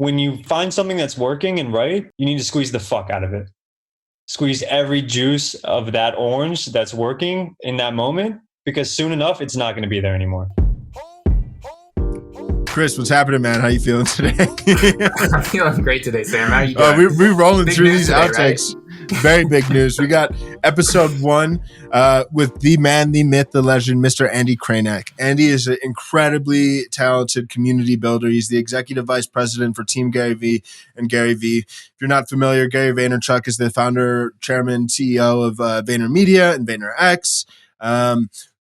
when you find something that's working and right, you need to squeeze the fuck out of it. Squeeze every juice of that orange that's working in that moment, because soon enough, it's not going to be there anymore. Chris, what's happening, man? How you feeling today? I'm feeling great today, Sam. How are you doing? We're rolling Big through news these today, outtakes. right? Very big news. We got episode 1 with the man, the myth, the legend, Mr. Andy Krainak. Andy is an incredibly talented community builder. He's the executive vice president for Team Gary V and Gary V. If you're not familiar, Gary Vaynerchuk is the founder, chairman, CEO of VaynerMedia and VaynerX.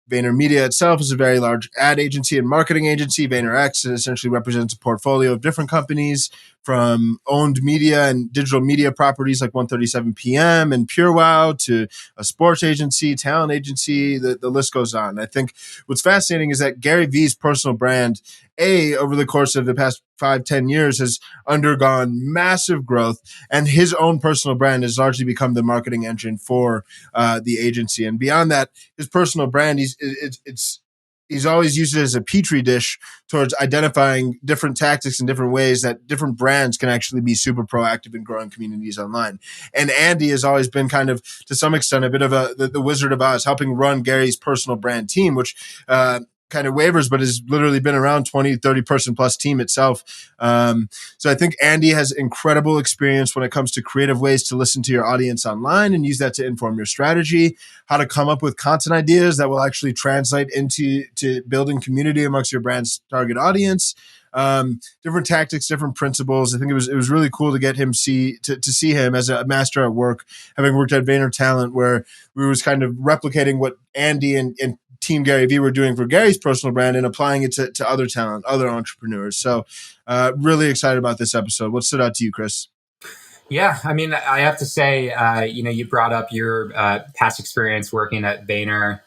VaynerMedia itself is a very large ad agency and marketing agency. VaynerX essentially represents a portfolio of different companies, from owned media and digital media properties like 137PM and PureWow to a sports agency, talent agency, the list goes on. I think what's fascinating is that Gary V's personal brand, over the course of the past 5-10 years, has undergone massive growth, and his own personal brand has largely become the marketing engine for the agency. And beyond that, his personal brand, he's always used it as a petri dish towards identifying different tactics and different ways that different brands can actually be super proactive in growing communities online. And Andy has always been kind of, to some extent, a bit of the Wizard of Oz, helping run Gary's personal brand team, which kind of wavers, but has literally been around 20, 30 person plus team itself. So I think Andy has incredible experience when it comes to creative ways to listen to your audience online and use that to inform your strategy, how to come up with content ideas that will actually translate into building community amongst your brand's target audience. Different tactics, different principles. I think it was really cool to get him see him as a master at work, having worked at Vayner Talent, where we was kind of replicating what Andy and Team Gary V were doing for Gary's personal brand and applying it to other talent, other entrepreneurs. So really excited about this episode. What stood out to you, Chris? Yeah, I mean, I have to say, you brought up your past experience working at Vayner.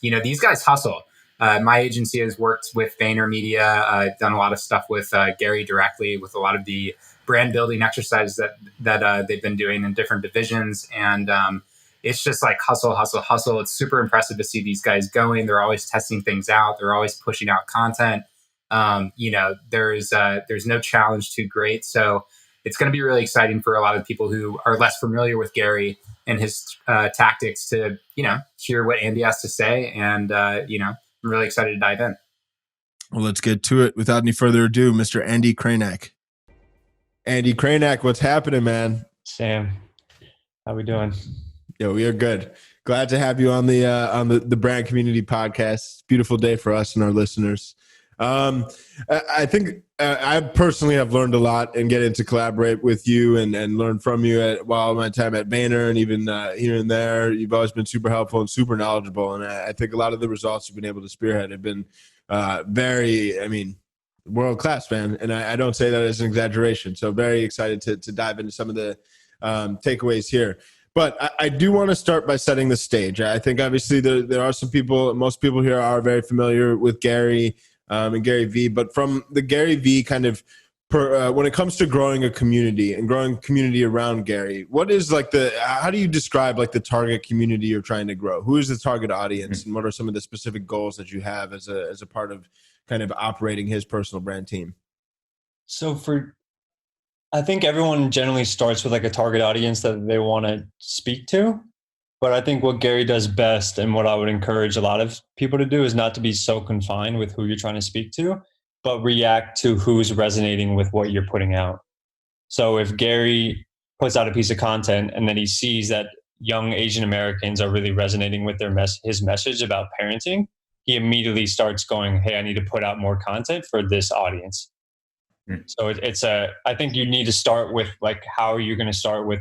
These guys hustle. My agency has worked with VaynerMedia, done a lot of stuff with Gary directly, with a lot of the brand building exercises that they've been doing in different divisions. And it's just like hustle, hustle, hustle. It's super impressive to see these guys going. They're always testing things out. They're always pushing out content. There's no challenge too great. So it's going to be really exciting for a lot of people who are less familiar with Gary and his tactics to, hear what Andy has to say. And, I'm really excited to dive in. Well, let's get to it. Without any further ado, Mr. Andy Krainak. Andy Krainak, what's happening, man? Sam, how we doing? Yeah, we are good. Glad to have you on the Brand Community Podcast. Beautiful day for us and our listeners. I think I personally have learned a lot and getting to collaborate with you and learn from you while my time at Vayner and even here and there. You've always been super helpful and super knowledgeable. And I think a lot of the results you've been able to spearhead have been world class, man. And I don't say that as an exaggeration. So very excited to dive into some of the takeaways here. But I do want to start by setting the stage. I think obviously there are some people, most people here are very familiar with Gary and Gary V, but from the Gary V kind of, when it comes to growing a community and growing community around Gary, what is how do you describe the target community you're trying to grow? Who is the target audience, and what are some of the specific goals that you have as a part of kind of operating his personal brand team? So I think everyone generally starts with a target audience that they want to speak to. But I think what Gary does best, and what I would encourage a lot of people to do, is not to be so confined with who you're trying to speak to, but react to who's resonating with what you're putting out. So if Gary puts out a piece of content and then he sees that young Asian Americans are really resonating with his message about parenting, he immediately starts going, hey, I need to put out more content for this audience. So I think you need to start with how are you going to start with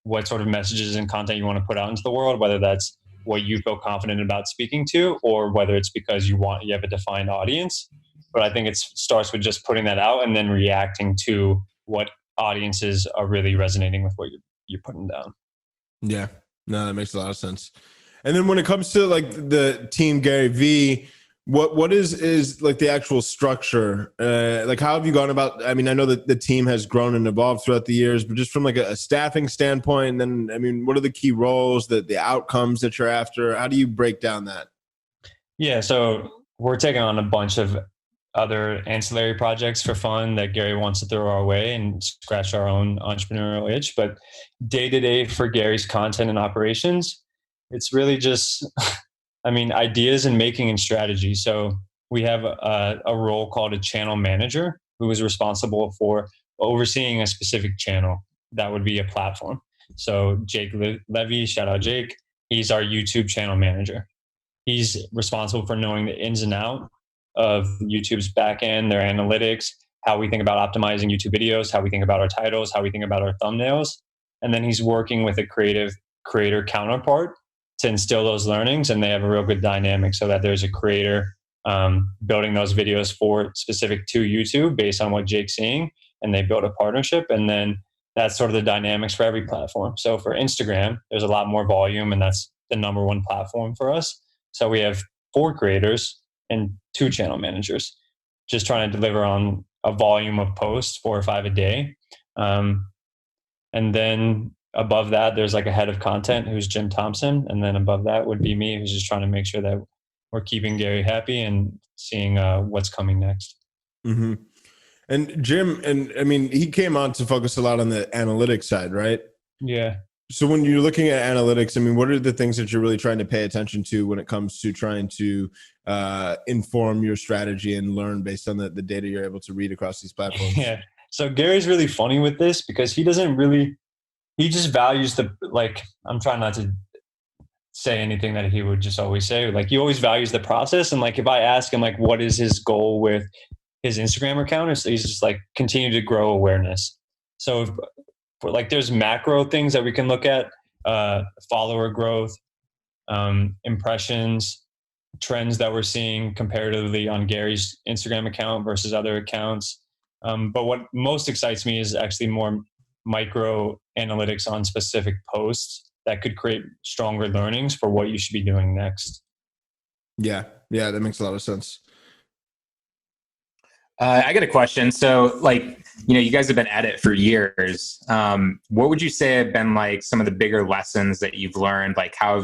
what sort of messages and content you want to put out into the world, whether that's what you feel confident about speaking to, or whether it's because you have a defined audience. But I think it starts with just putting that out and then reacting to what audiences are really resonating with what you're putting down. Yeah, no, that makes a lot of sense. And then when it comes to the Team Gary V, what is the actual structure? How have you gone about? I mean, I know that the team has grown and evolved throughout the years, but just from a staffing standpoint, and then, I mean, what are the key roles, the outcomes that you're after? How do you break down that? Yeah, so we're taking on a bunch of other ancillary projects for fun that Gary wants to throw our way and scratch our own entrepreneurial itch. But day to day for Gary's content and operations, it's really just, I mean, ideas and making and strategy. So we have a role called a channel manager who is responsible for overseeing a specific channel. That would be a platform. So Jake Levy, shout out Jake. He's our YouTube channel manager. He's responsible for knowing the ins and outs of YouTube's backend, their analytics, how we think about optimizing YouTube videos, how we think about our titles, how we think about our thumbnails. And then he's working with a creator counterpart to instill those learnings, and they have a real good dynamic so that there's a creator building those videos for specific to YouTube based on what Jake's seeing, and they build a partnership. And then that's sort of the dynamics for every platform. So for Instagram, there's a lot more volume, and that's the number one platform for us. So we have 4 creators and 2 channel managers, just trying to deliver on a volume of posts, 4 or 5 a day. And then above that, there's like a head of content who's Jim Thompson. And then above that would be me, who's just trying to make sure that we're keeping Gary happy and seeing what's coming next. Mm-hmm. And Jim, and I mean, he came on to focus a lot on the analytics side, right? Yeah. So when you're looking at analytics, I mean, what are the things that you're really trying to pay attention to when it comes to trying to inform your strategy and learn based on the data you're able to read across these platforms? Yeah. So Gary's really funny with this because he just values I'm trying not to say anything that he would just always say. Like, he always values the process. And like, if I ask him, like, what is his goal with his Instagram account, he's just like, continue to grow awareness. So there's macro things that we can look at, follower growth, impressions, trends that we're seeing comparatively on Gary's Instagram account versus other accounts. But what most excites me is actually more micro analytics on specific posts that could create stronger learnings for what you should be doing next. Yeah, that makes a lot of sense. I got a question. So, you guys have been at it for years. What would you say have been like some of the bigger lessons that you've learned? Like, how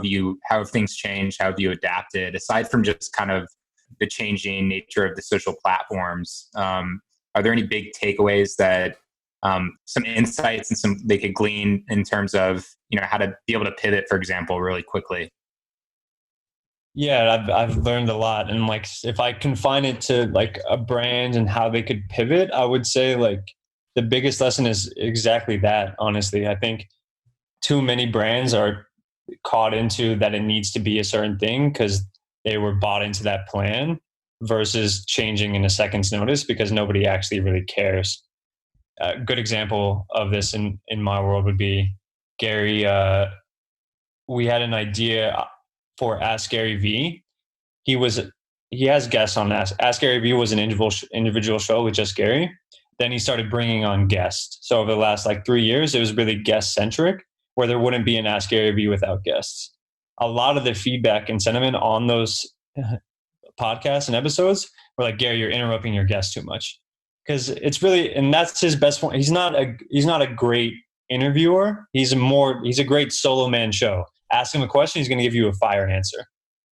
have things changed? How have you adapted? Aside from just kind of the changing nature of the social platforms, are there any big takeaways that some insights and they could glean in terms of how to be able to pivot, for example, really quickly? Yeah, I've learned a lot. And like, if I confine it to like a brand and how they could pivot, I would say like the biggest lesson is exactly that. Honestly, I think too many brands are caught into that it needs to be a certain thing because they were bought into that plan versus changing in a second's notice because nobody actually really cares. A good example of this in my world would be Gary. We had an idea for Ask Gary V. He has guests on Ask Gary V was an individual show with just Gary. Then he started bringing on guests. So over the last 3 years, it was really guest centric, where there wouldn't be an Ask Gary V without guests. A lot of the feedback and sentiment on those podcasts and episodes were like, Gary, you're interrupting your guests too much. Because it's really, and that's his best point. He's not a great interviewer. He's a great solo man show. Ask him a question, he's going to give you a fire answer.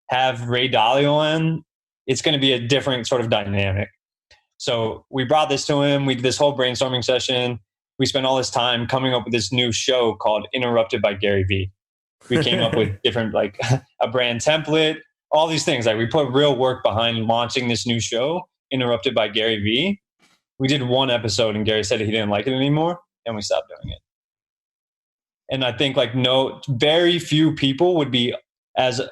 Have Ray Dalio on, it's going to be a different sort of dynamic. So we brought this to him. We did this whole brainstorming session. We spent all this time coming up with this new show called Interrupted by Gary V. We came up with different, a brand template, all these things. We put real work behind launching this new show, Interrupted by Gary V. We did one episode and Gary said he didn't like it anymore, and we stopped doing it. And I think very few people would be as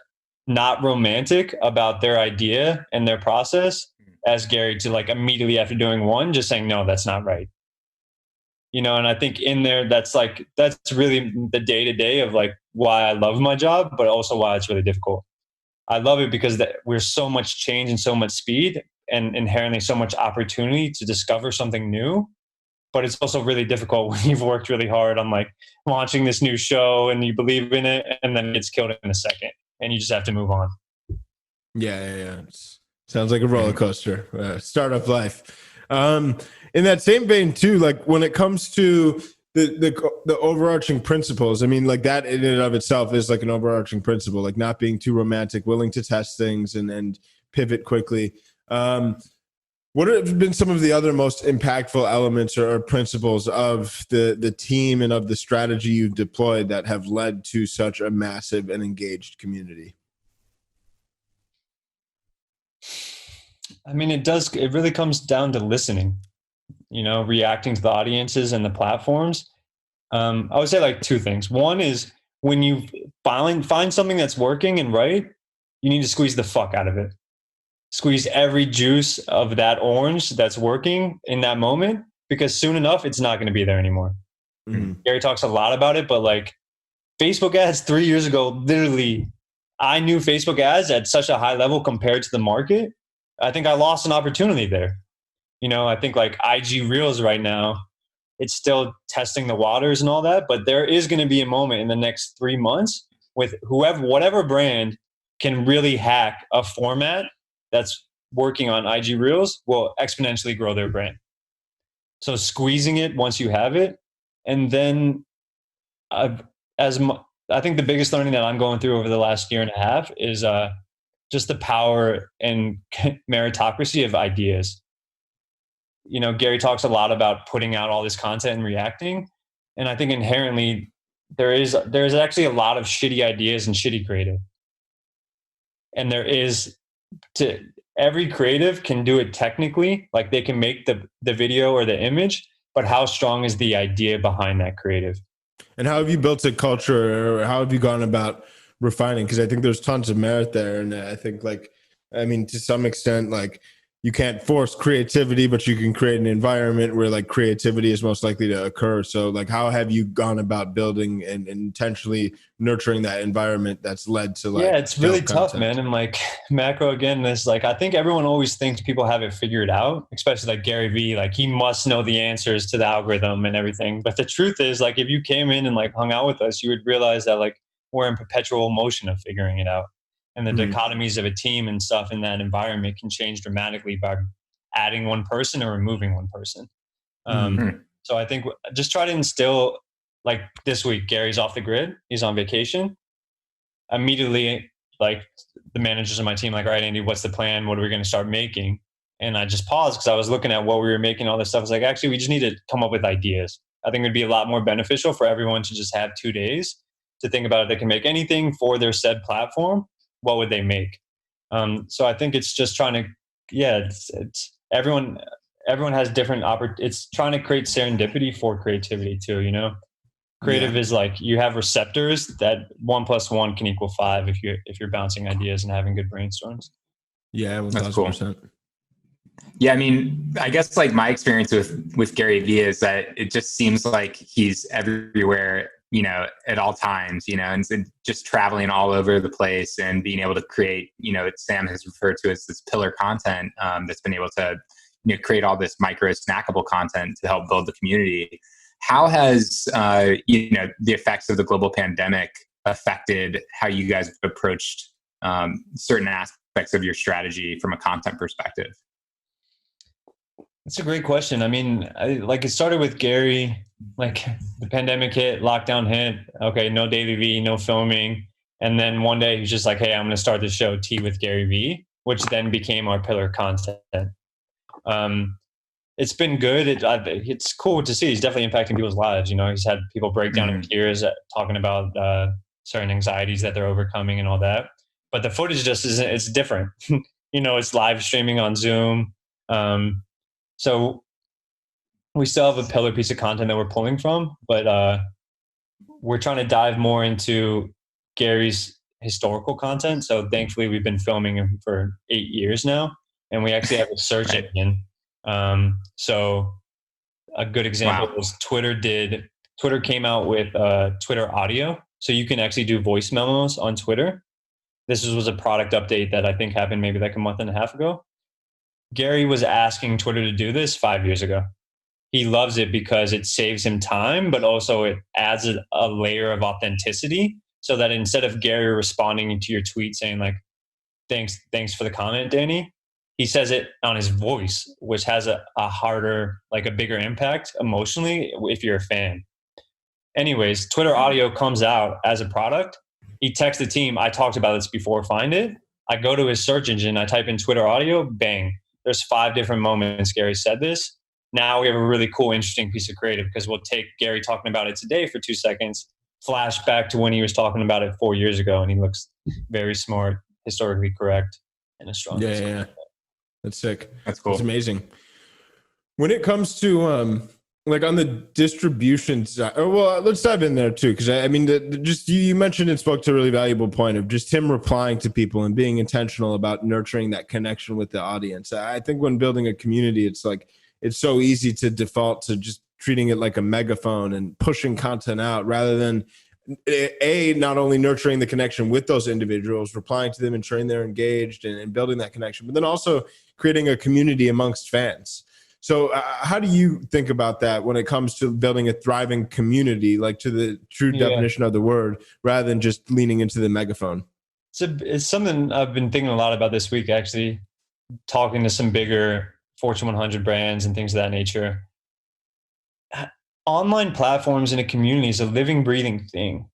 not romantic about their idea and their process as Gary to immediately after doing one, just saying, no, that's not right. And I think in there, that's really the day to day of why I love my job, but also why it's really difficult. I love it because we're so much change and so much speed and inherently so much opportunity to discover something new. But it's also really difficult when you've worked really hard on launching this new show and you believe in it, and then it's killed in a second and you just have to move on. Yeah. Sounds like a roller coaster, startup life. In that same vein too, when it comes to the overarching principles, I mean, that in and of itself is an overarching principle, not being too romantic, willing to test things and pivot quickly. What have been some of the other most impactful elements or principles of the team and of the strategy you've deployed that have led to such a massive and engaged community? I mean, it really comes down to listening, reacting to the audiences and the platforms. I would say like two things. One is when you find something that's working and right, you need to squeeze the fuck out of it. Squeeze every juice of that orange that's working in that moment, because soon enough, it's not going to be there anymore. Mm-hmm. Gary talks a lot about it, but like Facebook ads 3 years ago, literally, I knew Facebook ads at such a high level compared to the market. I think I lost an opportunity there. I think like IG Reels right now, it's still testing the waters and all that, but there is going to be a moment in the next 3 months with whatever brand can really hack a format that's working on IG Reels will exponentially grow their brand. So squeezing it once you have it. And then I think the biggest learning that I'm going through over the last year and a half is just the power and meritocracy of ideas. Gary talks a lot about putting out all this content and reacting. And I think inherently there's actually a lot of shitty ideas and shitty creative. And every creative can do it technically, like they can make the video or the image, but how strong is the idea behind that creative? And how have you built a culture, or how have you gone about refining? Because I think there's tons of merit there. And I think to some extent, like you can't force creativity, but you can create an environment where like creativity is most likely to occur. So like, how have you gone about building and intentionally nurturing that environment that's led to like, it's really tough, man. And like macro again, this like, I think everyone always thinks people have it figured out, especially like Gary Vee, like he must know the answers to the algorithm and everything. But the truth is like, if you came in and like hung out with us, you would realize that like we're in perpetual motion of figuring it out. And the dichotomies of a team and stuff in that environment can change dramatically by adding one person or removing one person. So I think just try to instill, like this week, Gary's off the grid. He's on vacation. Immediately, like the managers of my team, like, all right, Andy, what's the plan? What are we going to start making? And I just paused because I was looking at what we were making, all this stuff. I was like, actually, we just need to come up with ideas. I think it'd be a lot more beneficial for everyone to just have 2 days to think about if they can make anything for their said platform. What would they make? So I think it's just trying to, it's everyone has different it's trying to create serendipity for creativity too, Creative is like you have receptors that 1 + 1 can equal 5 if you're bouncing ideas and having good brainstorms. Yeah, 1,000%. That's cool. Yeah, I mean, I guess like my experience with Gary Vee is that it just seems like he's everywhere, at all times, and just traveling all over the place and being able to create, Sam has referred to as this pillar content that's been able to, create all this micro snackable content to help build the community. How has, the effects of the global pandemic affected how you guys have approached certain aspects of your strategy from a content perspective? That's a great question. I mean, it started with Gary, like the pandemic hit, lockdown hit. Okay, no Davey V, no filming. And then one day he's just like, hey, I'm going to start the show Tea with Gary V, which then became our pillar content. It's been good. It's cool to see. He's definitely impacting people's lives. He's had people break down in tears talking about certain anxieties that they're overcoming and all that. But the footage just isn't, it's different. It's live streaming on Zoom. So we still have a pillar piece of content that we're pulling from, but we're trying to dive more into Gary's historical content. So thankfully we've been filming him for 8 years now, and we actually have a search engine. So a good example was Twitter came out with Twitter audio. So you can actually do voice memos on Twitter. This was a product update that I think happened maybe like a month and a half ago. Gary was asking Twitter to do this 5 years ago. He loves it because it saves him time, but also it adds a layer of authenticity so that instead of Gary responding to your tweet saying like, thanks for the comment, Danny, he says it on his voice, which has a harder, like a bigger impact emotionally if you're a fan. Anyways, Twitter audio comes out as a product. He texts the team, I talked about this before, find it. I go to his search engine, I type in Twitter audio, bang. there's 5 different moments Gary said this. Now we have a really cool, interesting piece of creative because we'll take Gary talking about it today for 2 seconds, flash back to when he was talking about it 4 years ago, and he looks very smart, historically correct, and a strong. Yeah. That's sick. That's cool. It's amazing. When it comes to like on the distribution side, well, let's dive in there too, because I mean, just you mentioned and spoke to a really valuable point of just him replying to people and being intentional about nurturing that connection with the audience. I think when building a community, it's like it's so easy to default to just treating it like a megaphone and pushing content out rather than not only nurturing the connection with those individuals, replying to them, ensuring they're engaged and building that connection, but then also creating a community amongst fans. So how do you think about that when it comes to building a thriving community, like to the true definition of the word, rather than just leaning into the megaphone? It's something I've been thinking a lot about this week, actually, talking to some bigger Fortune 100 brands and things of that nature. Online platforms in a community is a living, breathing thing.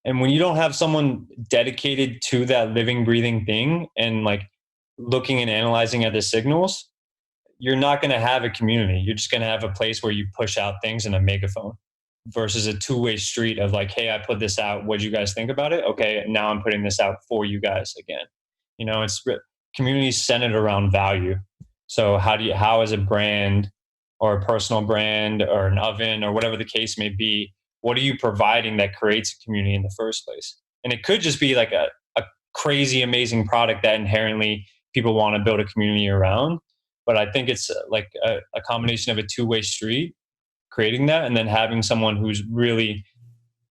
And when you don't have someone dedicated to that living, breathing thing and like looking and analyzing at the signals, you're not going to have a community. You're just going to have a place where you push out things in a megaphone versus a two-way street of like, hey, I put this out. What do you guys think about it? Okay, now I'm putting this out for you guys again. You know, it's community centered around value. So how as a brand or a personal brand or an oven or whatever the case may be, what are you providing that creates a community in the first place? And it could just be like a crazy, amazing product that inherently people want to build a community around. But I think it's like a combination of a two-way street, creating that, and then having someone who's really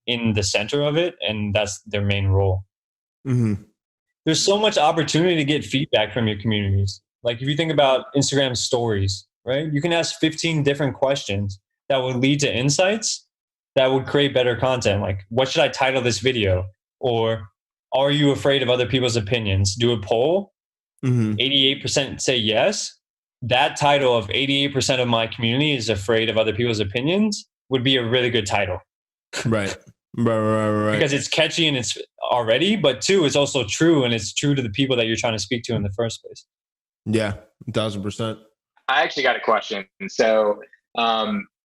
in the center of it, and that's their main role. Mm-hmm. There's so much opportunity to get feedback from your communities. Like if you think about Instagram stories, right? You can ask 15 different questions that would lead to insights that would create better content. Like, what should I title this video? Or are you afraid of other people's opinions? Do a poll. 88% say yes. That title of 88% of my community is afraid of other people's opinions would be a really good title. Right. Because it's catchy and it's already, but two, it's also true, and it's true to the people that you're trying to speak to in the first place. Yeah, 1,000%. I actually got a question. So,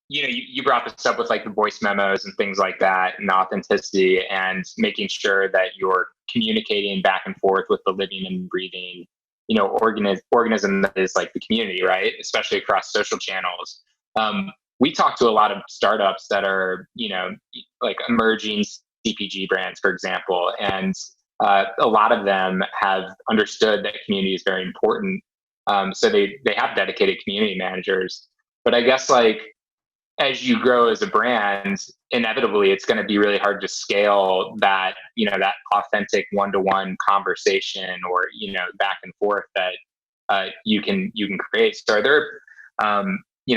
you brought this up with like the voice memos and things like that, and authenticity, and making sure that you're communicating back and forth with the living and breathing, organism that is like the community, right? Especially across social channels. We talk to a lot of startups that are, like emerging CPG brands, for example, and a lot of them have understood that community is very important. So they have dedicated community managers. But I guess like as you grow as a brand, inevitably it's going to be really hard to scale that, that authentic one-to-one conversation or, back and forth that you can create. So are there,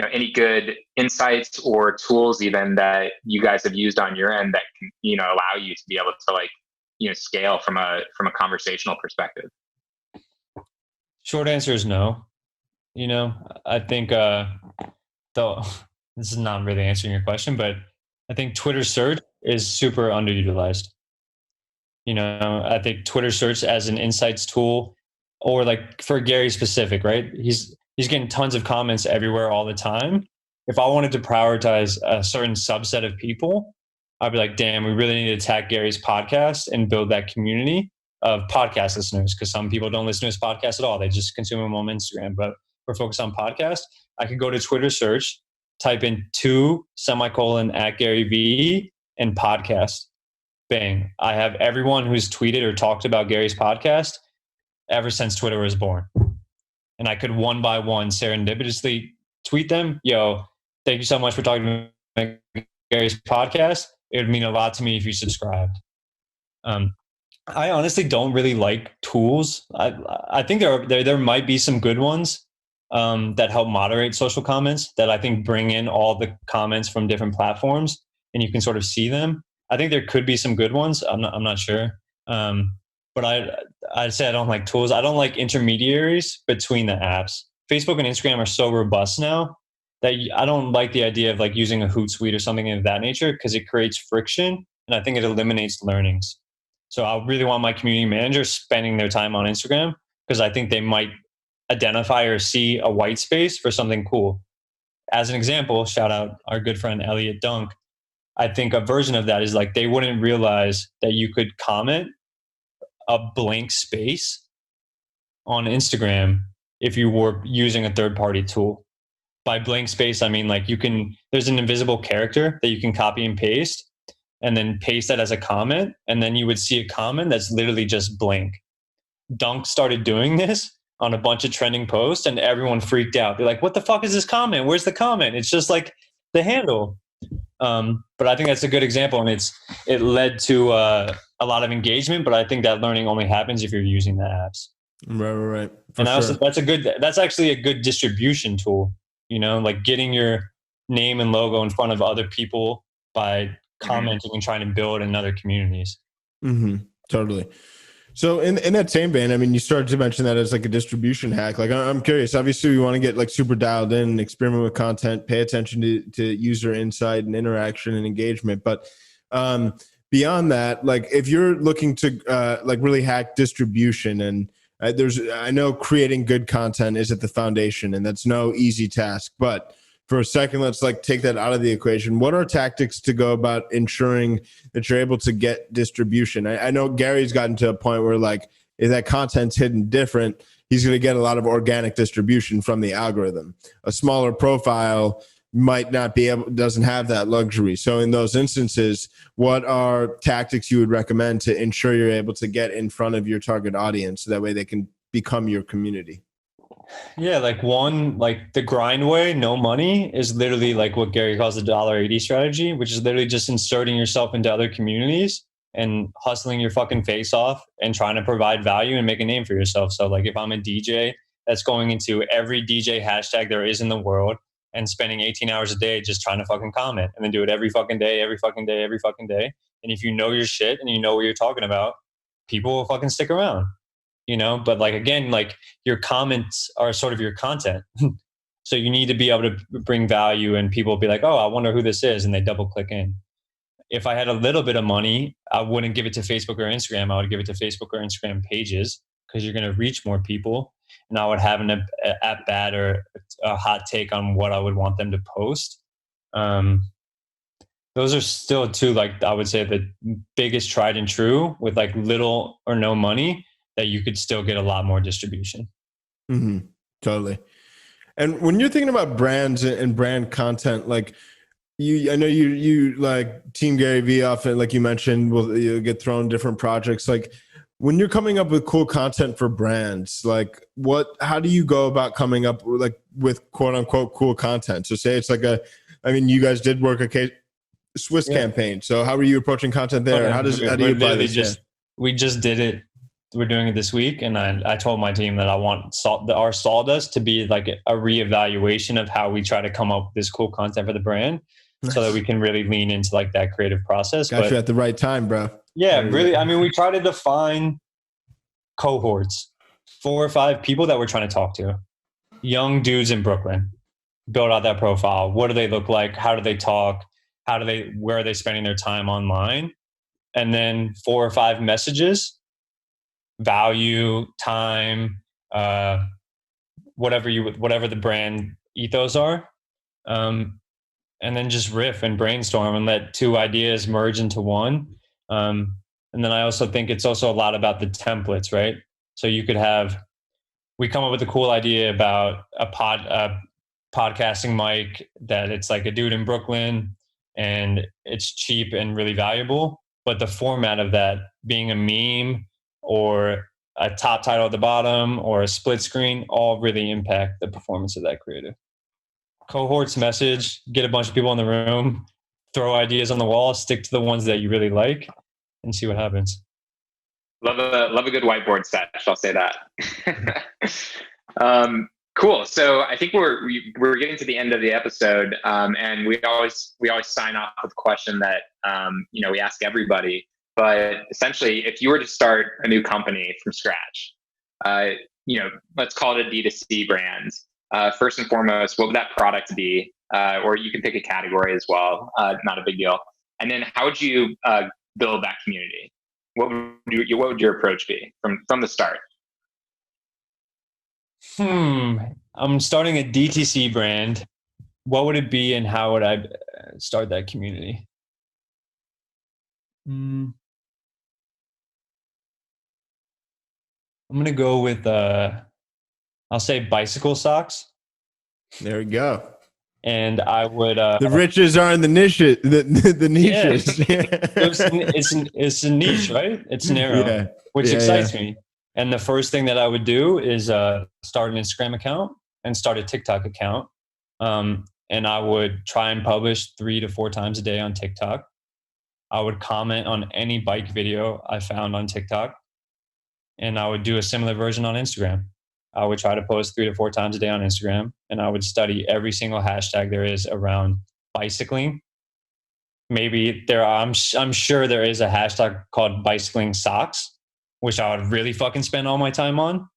any good insights or tools even that you guys have used on your end that can, allow you to be able to like, scale from a conversational perspective? Short answer is no. I think though this is not really answering your question, but I think Twitter search is super underutilized. I think Twitter search as an insights tool, or like for Gary specific, right? He's getting tons of comments everywhere all the time. If I wanted to prioritize a certain subset of people, I'd be like, damn, we really need to attack Gary's podcast and build that community of podcast listeners, because some people don't listen to his podcast at all. They just consume them on Instagram, but we're focused on podcast. I could go to Twitter search, type in @GaryV and podcast. Bang. I have everyone who's tweeted or talked about Gary's podcast ever since Twitter was born. And I could one by one serendipitously tweet them. Yo, thank you so much for talking about Gary's podcast. It would mean a lot to me if you subscribed. I honestly don't really like tools. I think there might be some good ones that help moderate social comments that I think bring in all the comments from different platforms and you can sort of see them. I think there could be some good ones. I'm not sure. But I'd say I don't like tools. I don't like intermediaries between the apps. Facebook and Instagram are so robust now that I don't like the idea of like using a Hootsuite or something of that nature, because it creates friction and I think it eliminates learnings. So I really want my community managers spending their time on Instagram, because I think they might identify or see a white space for something cool. As an example, shout out our good friend Elliot Dunk. I think a version of that is like they wouldn't realize that you could comment a blank space on Instagram if you were using a third party tool. By blank space, I mean like there's an invisible character that you can copy and paste and then paste that as a comment. And then you would see a comment that's literally just blank. Dunk started doing this on a bunch of trending posts and everyone freaked out. They're like, what the fuck is this comment? Where's the comment? It's just like the handle. But I think that's a good example, and it led to a lot of engagement. But I think that learning only happens if you're using the apps. Right. And that's actually a good distribution tool. Like getting your name and logo in front of other people by commenting and trying to build in other communities. Totally. So in that same vein, I mean, you started to mention that as like a distribution hack. Like, I'm curious. Obviously, we want to get like super dialed in, experiment with content, pay attention to user insight and interaction and engagement. But beyond that, like if you're looking to like really hack distribution, and I know creating good content is at the foundation, and that's no easy task. But for a second, let's like take that out of the equation. What are tactics to go about ensuring that you're able to get distribution? I know Gary's gotten to a point where like if that content's hidden different, he's going to get a lot of organic distribution from the algorithm. A smaller profile might not be able, doesn't have that luxury. So in those instances, what are tactics you would recommend to ensure you're able to get in front of your target audience so that way they can become your community? Yeah, like the grind way, no money, is literally like what Gary calls the $1.80 strategy, which is literally just inserting yourself into other communities and hustling your fucking face off and trying to provide value and make a name for yourself. So like if I'm a DJ that's going into every DJ hashtag there is in the world and spending 18 hours a day just trying to fucking comment, and then do it every fucking day. And if you know your shit and you know what you're talking about, people will fucking stick around. But like, again, like your comments are sort of your content. So you need to be able to bring value, and people will be like, oh, I wonder who this is. And they double click in. If I had a little bit of money, I wouldn't give it to Facebook or Instagram. I would give it to Facebook or Instagram pages, because you're going to reach more people. And I would have an at bat or a hot take on what I would want them to post. Those are still two, like I would say, the biggest tried and true with like little or no money, that you could still get a lot more distribution. Totally. And when you're thinking about brands and brand content, like I know you like Team Gary Vee often, like you mentioned, you'll get thrown in different projects. Like when you're coming up with cool content for brands, like how do you go about coming up with quote unquote cool content? So say it's like you guys did work a Swiss campaign. So how are you approaching content there? Okay. How do you apply this? We just did it. We're doing it this week, and I told my team that I want our sawdust to be like a reevaluation of how we try to come up with this cool content for the brand, so that we can really lean into like that creative process. Got you at the right time, bro. Yeah, really. I mean, we try to define cohorts, 4 or 5 people that we're trying to talk to, young dudes in Brooklyn. Build out that profile. What do they look like? How do they talk? Where are they spending their time online? And then 4 or 5 messages. Value, time, whatever the brand ethos are, and then just riff and brainstorm and let 2 ideas merge into one. And then I also think it's also a lot about the templates, right? So we come up with a cool idea about a podcasting mic that it's like a dude in Brooklyn and it's cheap and really valuable, but the format of that being a meme or a top title at the bottom or a split screen all really impact the performance of that creative. Cohorts message, get a bunch of people in the room, throw ideas on the wall, stick to the ones that you really like, and see what happens. Love a good whiteboard sketch. I'll say that. Cool. So I think we're getting to the end of the episode, and we always sign off with a question that we ask everybody. But essentially, if you were to start a new company from scratch, let's call it a D2C brand. First and foremost, what would that product be? Or you can pick a category as well. Not a big deal. And then how would you build that community? What would your approach be from the start? I'm starting a DTC brand. What would it be, and how would I start that community? I'm gonna go with I'll say bicycle socks, There we go. and I would The riches are in the niches. The niches. it's a niche, right? It's narrow, which excites me. And the first thing that I would do is start an Instagram account and start a TikTok account. And I would try and publish 3 to 4 times a day on TikTok. I would comment on any bike video I found on TikTok. And I would do a similar version on Instagram. I would try to post 3 to 4 times a day on Instagram. And I would study every single hashtag there is around bicycling. Maybe I'm sure there is a hashtag called bicycling socks, which I would really fucking spend all my time on.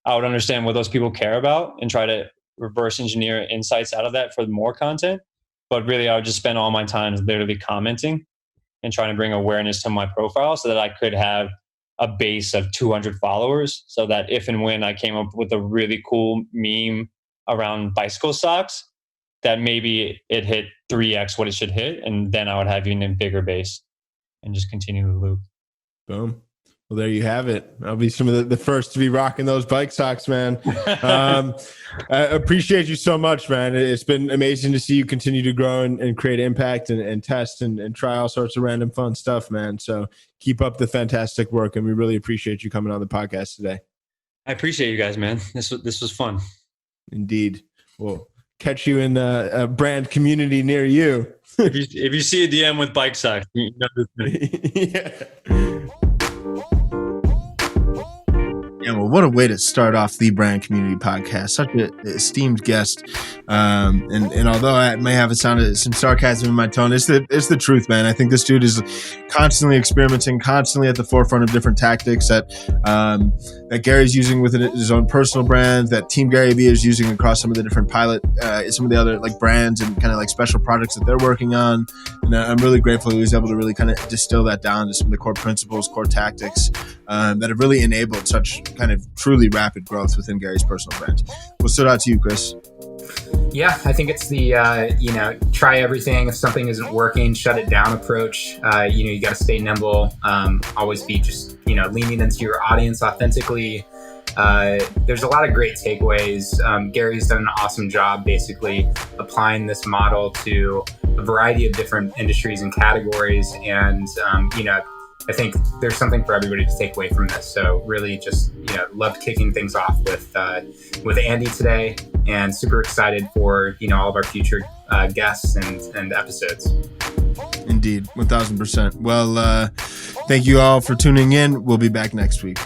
I would understand what those people care about and try to reverse engineer insights out of that for more content. But really, I would just spend all my time literally commenting and trying to bring awareness to my profile so that I could have a base of 200 followers, so that if and when I came up with a really cool meme around bicycle socks, that maybe it hit 3x what it should hit, and then I would have even a bigger base and just continue the loop. Boom. Well, there you have it. I'll be some of the first to be rocking those bike socks, man. I appreciate you so much, man. It's been amazing to see you continue to grow and create impact and test and try all sorts of random fun stuff, man. So keep up the fantastic work, and we really appreciate you coming on the podcast today. I appreciate you guys, man. This was fun. Indeed. We'll catch you in a brand community near you. if you see a DM with bike socks, you know yeah. Yeah, well, what a way to start off the Brand Community Podcast. Such an esteemed guest. And although I may have some sarcasm in my tone, it's the truth, man. I think this dude is constantly experimenting, constantly at the forefront of different tactics that Gary's using within his own personal brand, that Team Gary Vee is using across some of the different some of the other like brands and kind of like special projects that they're working on. And I'm really grateful he was able to really kind of distill that down to some of the core principles, core tactics that have really enabled such kind of truly rapid growth within Gary's personal brand. What stood out to you, Chris? Yeah, I think it's the, try everything. If something isn't working, shut it down approach. You got to stay nimble, always be just, leaning into your audience authentically. There's a lot of great takeaways. Gary's done an awesome job basically applying this model to a variety of different industries and categories. And, I think there's something for everybody to take away from this. So really just, loved kicking things off with Andy today, and super excited for, all of our future guests and episodes. Indeed, 1000%. Well, thank you all for tuning in. We'll be back next week.